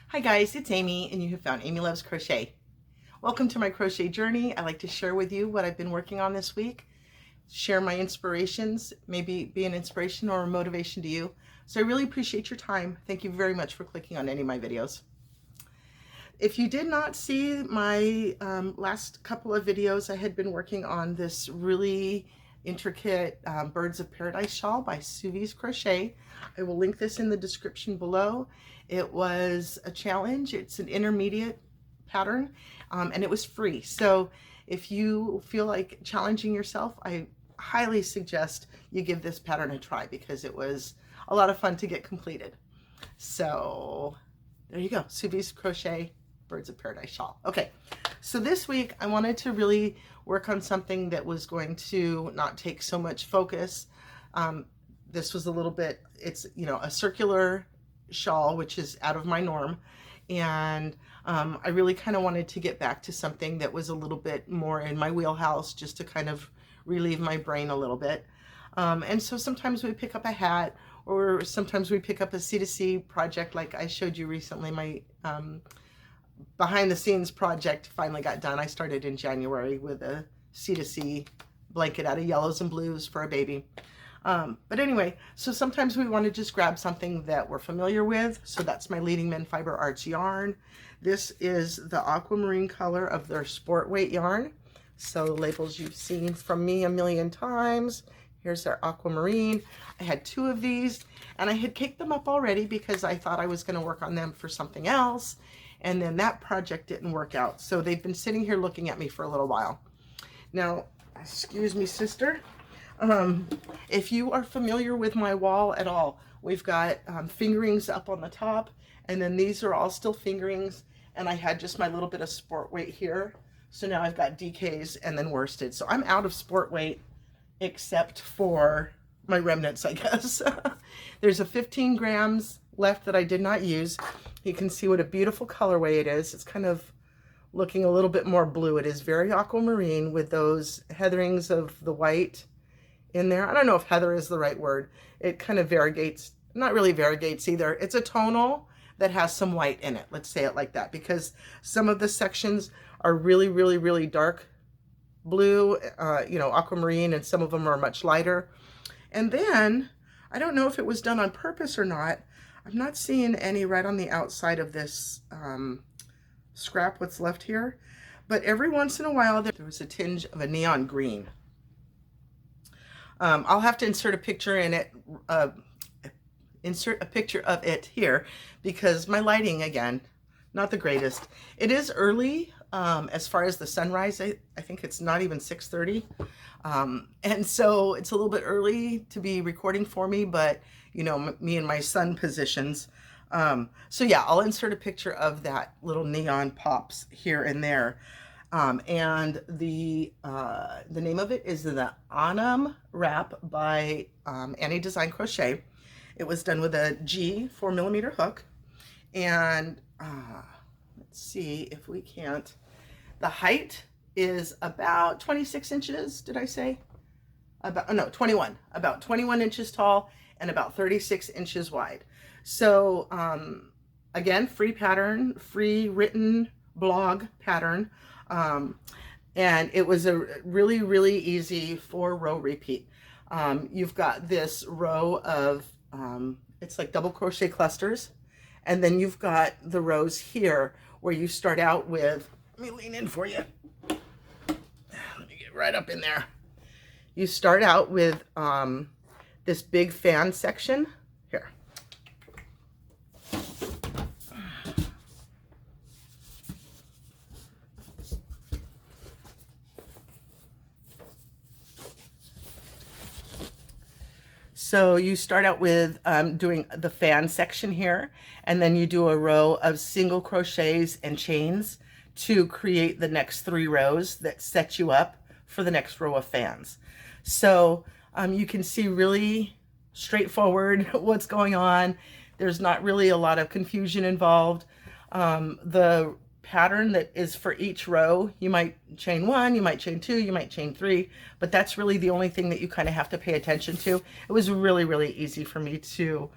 Hi guys, it's Amy and you have found Amy Loves Crochet. Welcome to my crochet journey. I like to share with you what I've been working on this week, share my inspirations, maybe be an inspiration or a motivation to you. So I really appreciate your time. Thank you very much for clicking on any of my videos. If you did not see my last couple of videos, I had been working on this really intricate Birds of Paradise shawl by Suvi's Crochet. I will link this in the description below. It was a challenge. It's an intermediate pattern and it was free. So if you feel like challenging yourself, I highly suggest you give this pattern a try because it was a lot of fun to get completed. So there you go, Suvi's Crochet Birds of Paradise shawl. Okay, so this week I wanted to really work on something that was going to not take so much focus. This was a little bit, it's, you know, a circular shawl, which is out of my norm. And I really kind of wanted to get back to something that was a little bit more in my wheelhouse, just to kind of relieve my brain a little bit. And so sometimes we pick up a hat, or sometimes we pick up a C2C project like I showed you recently. My behind the scenes project finally got done. I started in January with a C2C blanket out of yellows and blues for a baby. But anyway, so sometimes we want to just grab something that we're familiar with. So that's my Leading Men Fiber Arts yarn. This is the aquamarine color of their sport weight yarn. So the labels you've seen from me a million times. Here's their aquamarine. I had 2 of these and I had caked them up already because I thought I was going to work on them for something else. And then that project didn't work out. So they've been sitting here looking at me for a little while. Now, excuse me, sister. If you are familiar with my wall at all, we've got fingerings up on the top, and then these are all still fingerings, and I had just my little bit of sport weight here. So now I've got DKs and then worsted. So I'm out of sport weight except for my remnants, I guess. There's a 15 grams left that I did not use. You can see what a beautiful colorway it is. It's kind of looking a little bit more blue. It is very aquamarine with those heatherings of the white in there. I don't know if heather is the right word. It kind of variegates, not really variegates either. It's a tonal that has some white in it. Let's say it like that, because some of the sections are really, really, really dark blue, you know, aquamarine, and some of them are much lighter. And then, I don't know if it was done on purpose or not. I'm not seeing any right on the outside of this scrap, what's left here. But every once in a while, there was a tinge of a neon green. I'll have to insert a picture in it, insert a picture of it here, because my lighting, again, not the greatest. It is early as far as the sunrise. I think it's not even 6:30. And so it's a little bit early to be recording for me, but you know, me and my sun positions. So yeah, I'll insert a picture of that little neon pops here and there. And the name of it is the Annam Wrap by Annie Design Crochet. It was done with a G 4mm hook. And let's see if we can't. The height is about 26 inches, did I say? About, no, 21. About 21 inches tall and about 36 inches wide. So again, free pattern, free written blog pattern. And it was a really, really easy 4-row repeat. You've got this row of, it's like double crochet clusters. And then you've got the rows here where you start out with, let me lean in for you. Let me get right up in there. You start out with this big fan section here. So you start out with doing the fan section here, and then you do a row of single crochets and chains to create the next 3 rows that set you up for the next row of fans. So you can see really straightforward what's going on. There's not really a lot of confusion involved. The pattern that is for each row, you might chain 1, you might chain 2, you might chain 3, but that's really the only thing that you kind of have to pay attention to. It was really, really easy for me to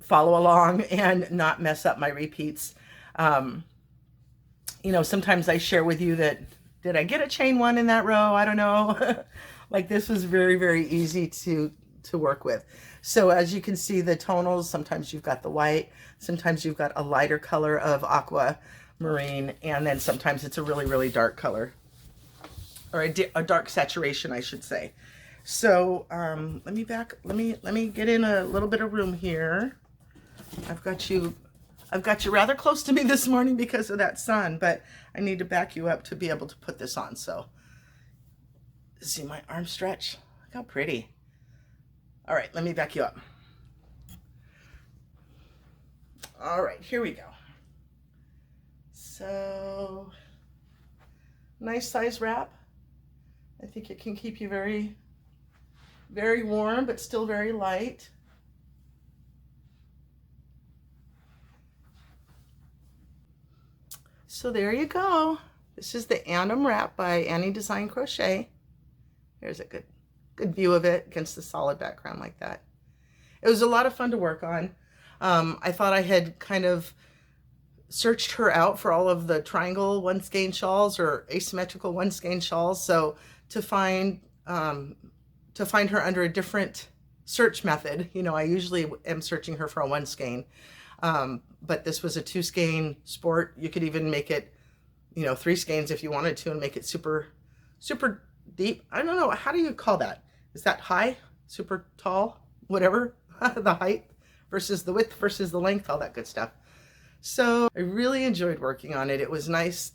follow along and not mess up my repeats. You know, sometimes I share with you that, did I get a chain one in that row? I don't know. Like this was very, very easy to work with. So as you can see, the tonals, sometimes you've got the white, sometimes you've got a lighter color of aqua marine, and then sometimes it's a really, really dark color, or a dark saturation, I should say. So let me get in a little bit of room here. I've got you rather close to me this morning because of that sun, but I need to back you up to be able to put this on. So see my arm stretch? Look how pretty. All right, let me back you up. All right, here we go. So nice size wrap. I think it can keep you very, very warm, but still very light. So there you go. This is the Annam Wrap by Annie Design Crochet. Here's a good view of it against the solid background like that. It was a lot of fun to work on. I thought I had kind of searched her out for all of the triangle one skein shawls or asymmetrical one skein shawls. So to find her under a different search method, you know, I usually am searching her for a one skein. But this was a 2 skein sport. You could even make it, you know, 3 skeins if you wanted to and make it super, super deep. I don't know. How do you call that? Is that high, super tall, whatever, the height versus the width versus the length, all that good stuff. So I really enjoyed working on it. It was nice.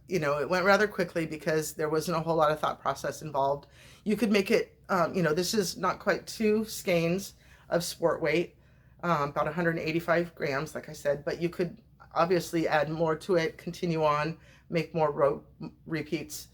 You know, it went rather quickly because there wasn't a whole lot of thought process involved. You could make it, you know, this is not quite 2 skeins of sport weight. About 185 grams, like I said, but you could obviously add more to it, continue on, make more row repeats.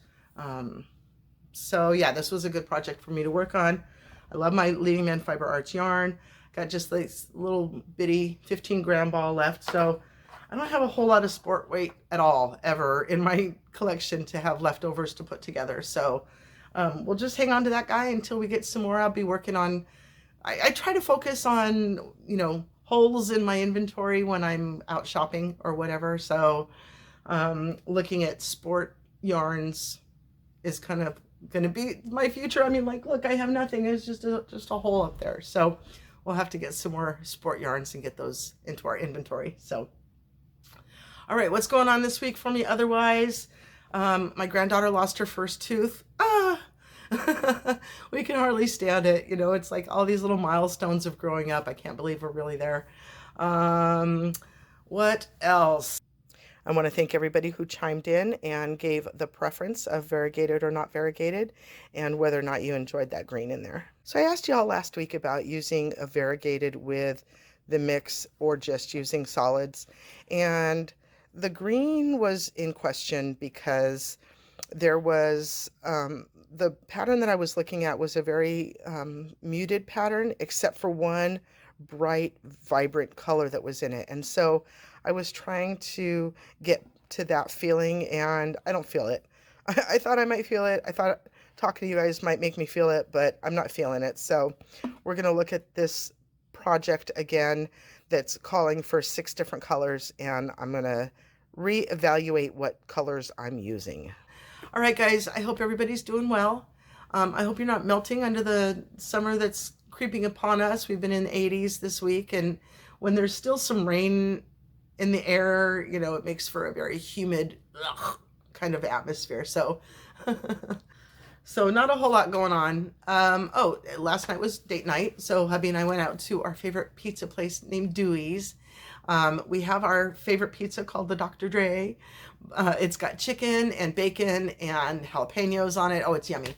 So yeah, this was a good project for me to work on. I love my Leading Man Fiber Arts yarn. Got just this little bitty 15-gram ball left, so I don't have a whole lot of sport weight at all ever in my collection to have leftovers to put together. So we'll just hang on to that guy until we get some more. I'll be working on, I try to focus on, you know, holes in my inventory when I'm out shopping or whatever. So looking at sport yarns is kind of going to be my future. I mean, like, look, I have nothing. It's just a hole up there. So we'll have to get some more sport yarns and get those into our inventory. So, all right, what's going on this week for me otherwise? My granddaughter lost her first tooth. We can hardly stand it. You know, it's like all these little milestones of growing up. I can't believe we're really there. What else? I want to thank everybody who chimed in and gave the preference of variegated or not variegated and whether or not you enjoyed that green in there. So I asked y'all last week about using a variegated with the mix or just using solids. And the green was in question because there was the pattern that I was looking at was a very muted pattern, except for one bright, vibrant color that was in it. And so I was trying to get to that feeling, and I don't feel it. I thought I might feel it. I thought talking to you guys might make me feel it, but I'm not feeling it. So we're going to look at this project again that's calling for 6 different colors, and I'm going to reevaluate what colors I'm using. All right, guys, I hope everybody's doing well. I hope you're not melting under the summer that's creeping upon us. We've been in the 80s this week, and when there's still some rain in the air, you know, it makes for a very humid kind of atmosphere. So, so not a whole lot going on. Oh, last night was date night. So hubby and I went out to our favorite pizza place named Dewey's. We have our favorite pizza called the Dr. Dre. It's got chicken and bacon and jalapenos on it. Oh, it's yummy.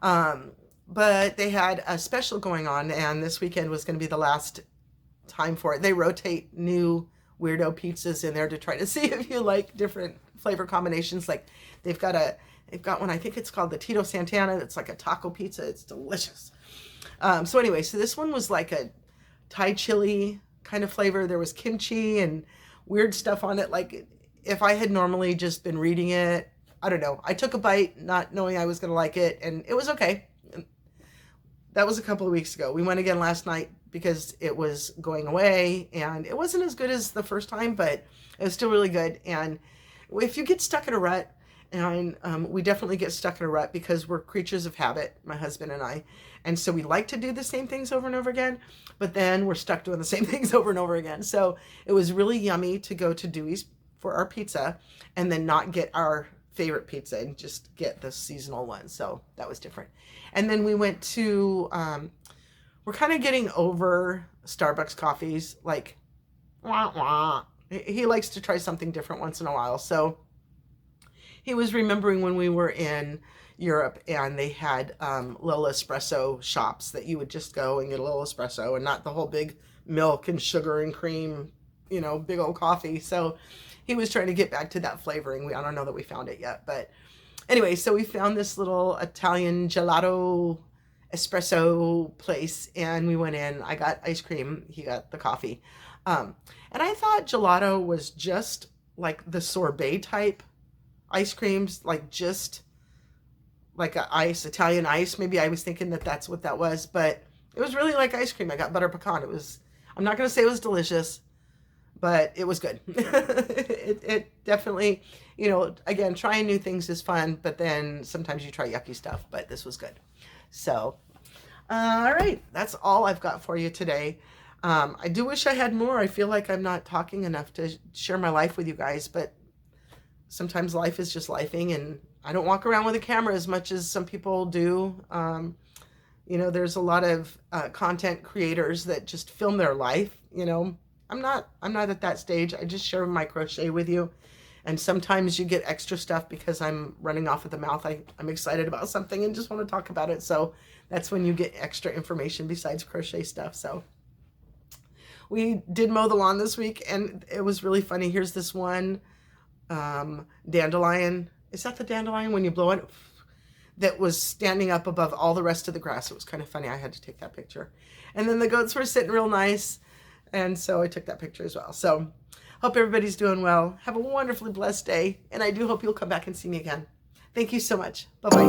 But they had a special going on, and this weekend was going to be the last time for it. They rotate new weirdo pizzas in there to try to see if you like different flavor combinations. Like they've got one, I think it's called the Tito Santana. It's like a taco pizza. It's delicious. So anyway, so this one was like a Thai chili kind of flavor. There was kimchi and weird stuff on it. Like if I had normally just been reading it, I don't know. I took a bite not knowing I was going to like it, and it was okay. That was a couple of weeks ago. We went again last night because it was going away, and it wasn't as good as the first time, but it was still really good. And if you get stuck in a rut, and we definitely get stuck in a rut because we're creatures of habit, my husband and I. And so we like to do the same things over and over again, but then we're stuck doing the same things over and over again. So it was really yummy to go to Dewey's for our pizza and then not get our favorite pizza and just get the seasonal one. So that was different. And then we went to, we're kind of getting over Starbucks coffees. Like, wah, wah. He likes to try something different once in a while. So he was remembering when we were in Europe and they had little espresso shops that you would just go and get a little espresso and not the whole big milk and sugar and cream, you know, big old coffee. So he was trying to get back to that flavoring. I don't know that we found it yet, but anyway, so we found this little Italian gelato espresso place and we went in. I got ice cream. He got the coffee. And I thought gelato was just like the sorbet type ice creams, like just like a Italian ice. Maybe I was thinking that that's what that was, but it was really like ice cream. I got butter pecan. I'm not going to say it was delicious, but it was good. it definitely, you know, again, trying new things is fun, but then sometimes you try yucky stuff, but this was good. So, all right, that's all I've got for you today. I do wish I had more. I feel like I'm not talking enough to share my life with you guys, but sometimes life is just lifing, and I don't walk around with a camera as much as some people do. You know, there's a lot of content creators that just film their life. You know, I'm not at that stage. I just share my crochet with you. And sometimes you get extra stuff because I'm running off at the mouth. I'm excited about something and just want to talk about it. So that's when you get extra information besides crochet stuff. So we did mow the lawn this week and it was really funny. Here's this one dandelion. Is that the dandelion when you blow it? That was standing up above all the rest of the grass. It was kind of funny. I had to take that picture. And then the goats were sitting real nice. And so I took that picture as well. So hope everybody's doing well. Have a wonderfully blessed day. And I do hope you'll come back and see me again. Thank you so much. Bye-bye.